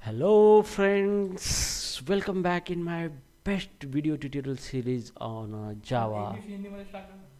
Hello friends, welcome back in my best video tutorial series on Java.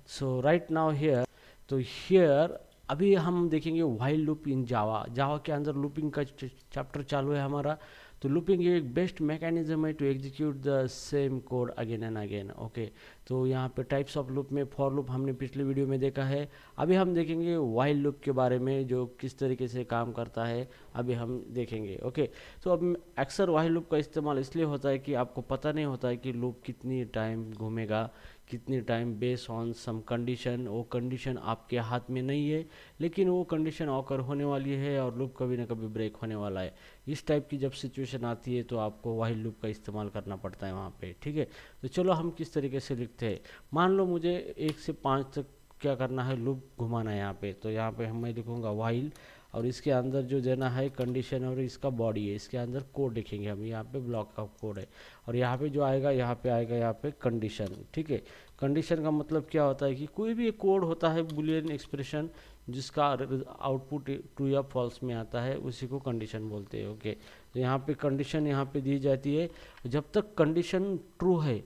So right now here, तो here अभी हम देखेंगे while loop in Java. Java के अंदर looping का chapter चालू है हमारा. तो लूपिंग एक बेस्ट मैकेनिज्म है to execute the same code again and again. Okay, तो यहाँ पे टाइप्स ऑफ लूप में फॉर लूप हमने पिछले वीडियो में देखा है. अभी हम देखेंगे वाइल लूप के बारे में, जो किस तरीके से काम करता है अभी हम देखेंगे. ओके, तो अब अक्सर वाइल लूप का इस्तेमाल इसलिए होता है कि आपको पता नहीं होता है कि लूप कितनी टाइम घूमेगा, कितनी time, based on some condition. वो कंडीशन आपके हाथ में नहीं है, लेकिन वो कंडीशन ऑकर होने वाली है और लूप कभी ना कभी ब्रेक होने वाला है. इस टाइप की जब सिचुएशन आती है तो आपको वाइल लूप का इस्तेमाल करना पड़ता है वहाँ पे. ठीक है, तो चलो हम किस तरीके से लिखते हैं. मान लो मुझे 1 से 5 तक क्या करना है, लूप घुमाना है यहाँ पे. तो यहाँ पे मैं लिखूँगा वाइल, और इसके अंदर जो देना है कंडीशन और इसका बॉडी है, इसके अंदर कोड लिखेंगे हम. यहाँ पे ब्लॉक का कोड है और यहाँ पे जो आएगा यहाँ पे आएगा यहाँ पे कंडीशन. ठीक है, कंडीशन का मतलब क्या होता है कि कोई भी एक कोड होता है बुलियन एक्सप्रेशन जिसका आउटपुट ट्रू या फॉल्स में आता है, उसी को कंडीशन बोलते हैं. ओके, तो यहाँ पे कंडीशन यहाँ पे दी जाती है. जब तक कंडीशन ट्रू है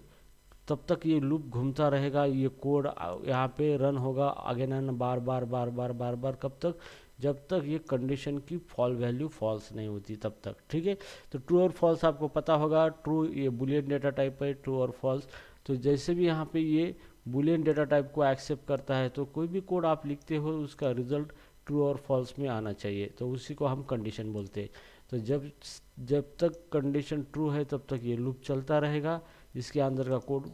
तब तक ये लूप घूमता रहेगा, ये कोड यहाँ पे रन होगा अगेन एंड बार बार बार बार बार बार. कब तक? जब तक ये कंडीशन की वैल्यू फॉल्स नहीं होती तब तक. ठीक है, तो ट्रू और फॉल्स आपको पता होगा. ट्रू ये बुलियन डेटा टाइप है, ट्रू और फॉल्स. तो जैसे भी यहाँ पे ये बुलियन डेटा टाइप को एक्सेप्ट करता है तो कोई भी कोड आप लिखते हो उसका रिजल्ट ट्रू और फॉल्स में आना चाहिए, तो उसी को हम कंडीशन बोलते हैं. तो जब जब तक कंडीशन ट्रू है तब तक ये लूप चलता रहेगा, इसके अंदर का कोड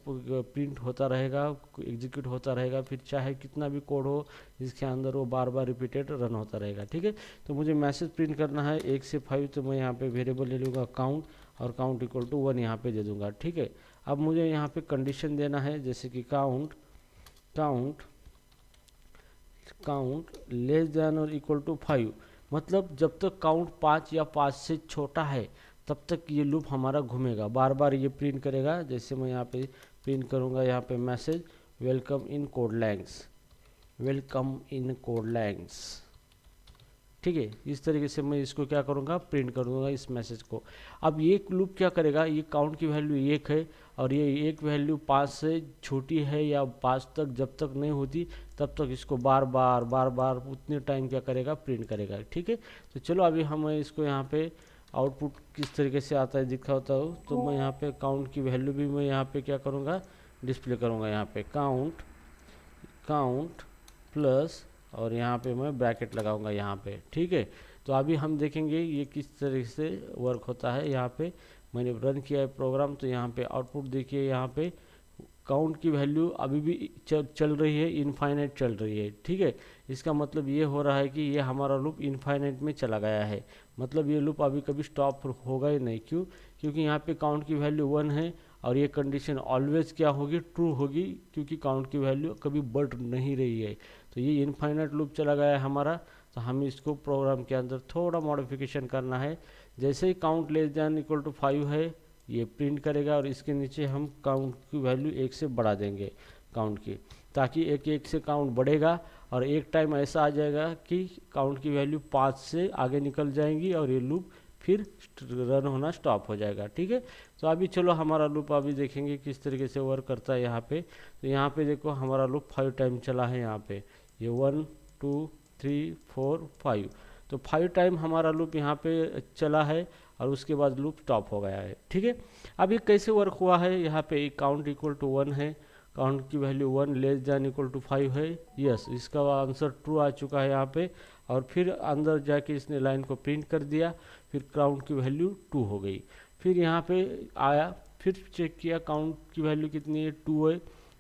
प्रिंट होता रहेगा, एग्जीक्यूट होता रहेगा. फिर चाहे कितना भी कोड हो इसके अंदर वो बार बार रिपीटेड रन होता रहेगा. ठीक है, तो मुझे मैसेज प्रिंट करना है 1 से 5, तो मैं यहाँ पे वेरिएबल ले लूँगा काउंट, और काउंट इक्वल टू 1 यहाँ पे दे दूँगा. ठीक है, अब मुझे यहाँ पे कंडीशन देना है, जैसे कि count count count less than और इक्वल टू 5. मतलब जब तक काउंट 5 या 5 से छोटा है तब तक ये लूप हमारा घूमेगा, बार बार ये प्रिंट करेगा. जैसे मैं यहाँ पे प्रिंट करूँगा यहाँ पे message welcome in Codelangs, welcome in Codelangs. ठीक है, इस तरीके से मैं इसको क्या करूँगा, प्रिंट करूँगा इस मैसेज को. अब ये लूप क्या करेगा, ये काउंट की वैल्यू 1 है और ये एक वैल्यू 5 से छोटी है या 5 तक जब तक नहीं होती तब तक इसको बार बार बार बार उतने टाइम क्या करेगा, प्रिंट करेगा. ठीक है, तो चलो अभी हम इसको यहाँ पे आउटपुट किस तरीके से आता है दिखाता हूँ. तो मैं यहाँ पे काउंट की वैल्यू भी मैं यहाँ पे क्या करूँगा, डिस्प्ले करूँगा. यहाँ पे काउंट काउंट प्लस, और यहाँ पे मैं ब्रैकेट लगाऊंगा यहाँ पे. ठीक है, तो अभी हम देखेंगे ये किस तरीके से वर्क होता है. यहाँ पे मैंने रन किया है प्रोग्राम, तो यहाँ पे आउटपुट देखिए, यहाँ पे काउंट की वैल्यू अभी भी चल रही है, इनफाइनाइट चल रही है. ठीक है, इसका मतलब ये हो रहा है कि ये हमारा लूप इनफाइनाइट में चला गया है. मतलब ये लूप अभी कभी स्टॉप होगा ही नहीं. क्यों? क्योंकि यहाँ पे काउंट की वैल्यू 1 है और ये कंडीशन ऑलवेज क्या होगी, ट्रू होगी, क्योंकि काउंट की वैल्यू कभी बढ़ नहीं रही है. तो ये इनफाइनाइट लूप चला गया है हमारा. तो हम इसको प्रोग्राम के अंदर थोड़ा मॉडिफिकेशन करना है. जैसे ही count less than equal to 5 है ये प्रिंट करेगा, और इसके नीचे हम काउंट की वैल्यू 1 से बढ़ा देंगे काउंट की, ताकि एक एक से काउंट बढ़ेगा. और एक टाइम ऐसा आ जाएगा कि काउंट की वैल्यू 5 से आगे निकल जाएंगी और ये लूप फिर रन होना स्टॉप हो जाएगा. ठीक है, तो अभी चलो हमारा लूप अभी देखेंगे किस तरीके से वर्क करता है यहाँ पे. तो यहाँ पे देखो हमारा लूप 5 टाइम चला है. यहाँ पे ये 1 2 3 4 5, तो 5 टाइम हमारा लूप यहाँ पे चला है और उसके बाद लूप स्टॉप हो गया है. ठीक है, अब ये कैसे वर्क हुआ है, यहाँ पे काउंट इक्वल टू 1 है, काउंट की value 1 less than equal to 5 है. यस, इसका आंसर ट्रू आ चुका है यहाँ पे. और फिर अंदर जाके इसने लाइन को प्रिंट कर दिया, फिर काउंट की वैल्यू 2 हो गई. फिर यहाँ पे आया, फिर चेक किया काउंट की वैल्यू कितनी है, 2 है.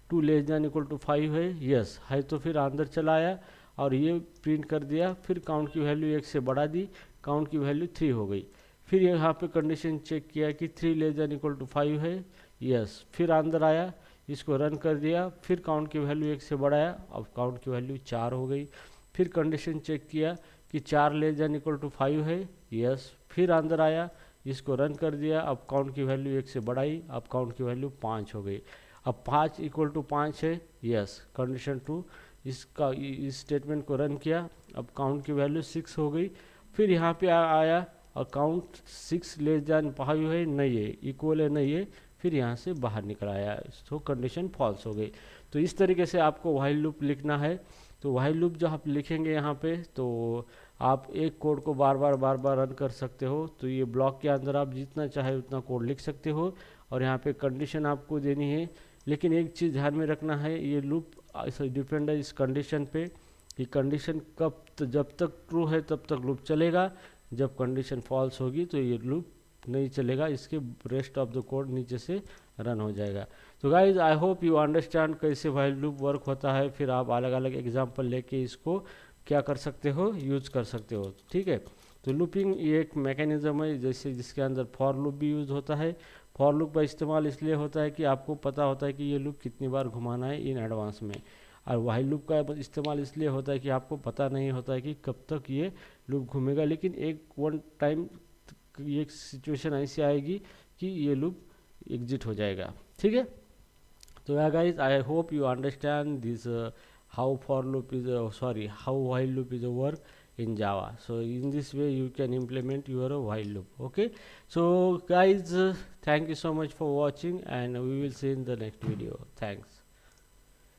2 लेस दैन इक्वल टू 5 है. यस है, तो फिर अंदर चला आया और ये प्रिंट कर दिया. फिर काउंट की वैल्यू 1 से बढ़ा दी, काउंट की वैल्यू 3 हो गई. फिर यहाँ पे कंडीशन चेक किया कि 3 लेस दैन इक्वल टू 5 है. यस, फिर अंदर आया, इसको रन कर दिया, फिर काउंट की वैल्यू 1 से बढ़ाया, अब काउंट की वैल्यू 4 हो गई. फिर कंडीशन चेक किया कि 4 लेस दैन इक्वल टू 5 है. यस, फिर अंदर आया, इसको रन कर दिया, अब काउंट की वैल्यू 1 से बढ़ाई, अब काउंट की वैल्यू 5 हो गई. अब 5 इक्वल टू 5 है. Yes, condition true. इसका इस स्टेटमेंट को रन किया, अब काउंट की वैल्यू 6 हो गई. फिर यहाँ पे आया और काउंट 6 लेस देन 5 है, नहीं है, इक्वल है, नहीं है, फिर यहाँ से बाहर निकल आया, तो कंडीशन फॉल्स हो गई। तो इस तरीके से आपको व्हाइल लूप लिखना है। तो व्हाइल लूप जो आप लिखेंगे यहाँ पे, तो आप एक कोड को बार बार रन कर सकते हो। तो ये ब्लॉक के अंदर आप जितना चाहे उतना कोड लिख सकते हो, और यहाँ पे कंडीशन आपको देनी है। लेकिन एक चीज़ ध्यान में रखना है, ये लूप डिपेंड है इस कंडीशन पे कि कंडीशन जब तक ट्रू है तब तक लूप चलेगा, जब कंडीशन फॉल्स होगी तो ये लूप नहीं चलेगा, इसके रेस्ट ऑफ द कोड नीचे से रन हो जाएगा। तो guys I hope you understand कैसे व्हाइल लूप वर्क होता है, फिर आप अलग अलग एग्जांपल लेके इसको क्या कर सकते हो, यूज कर सकते हो, ठीक है। तो लूपिंग ये एक मैकेनिज्म है जैसे जिसके अंदर फॉर लूप भी यूज होता है। फॉर लूप का इस्तेमाल इसलिए होता है कि आपको पता होता है कि ये लूप कितनी बार घुमाना है इन एडवांस में, और व्हाइल लूप का इस्तेमाल इसलिए होता है कि आपको पता नहीं होता है कि कब तक ये लूप घूमेगा, लेकिन एक वन टाइम ये सिचुएशन ऐसी आएगी कि ये लूप एग्जिट हो जाएगा, ठीक है। तो yeah guys I hope you understand this how for loop is how while loop is a work in Java. So in this way you can implement your while loop. Okay, so guys, thank you so much for watching, and we will see in the next video. Thanks.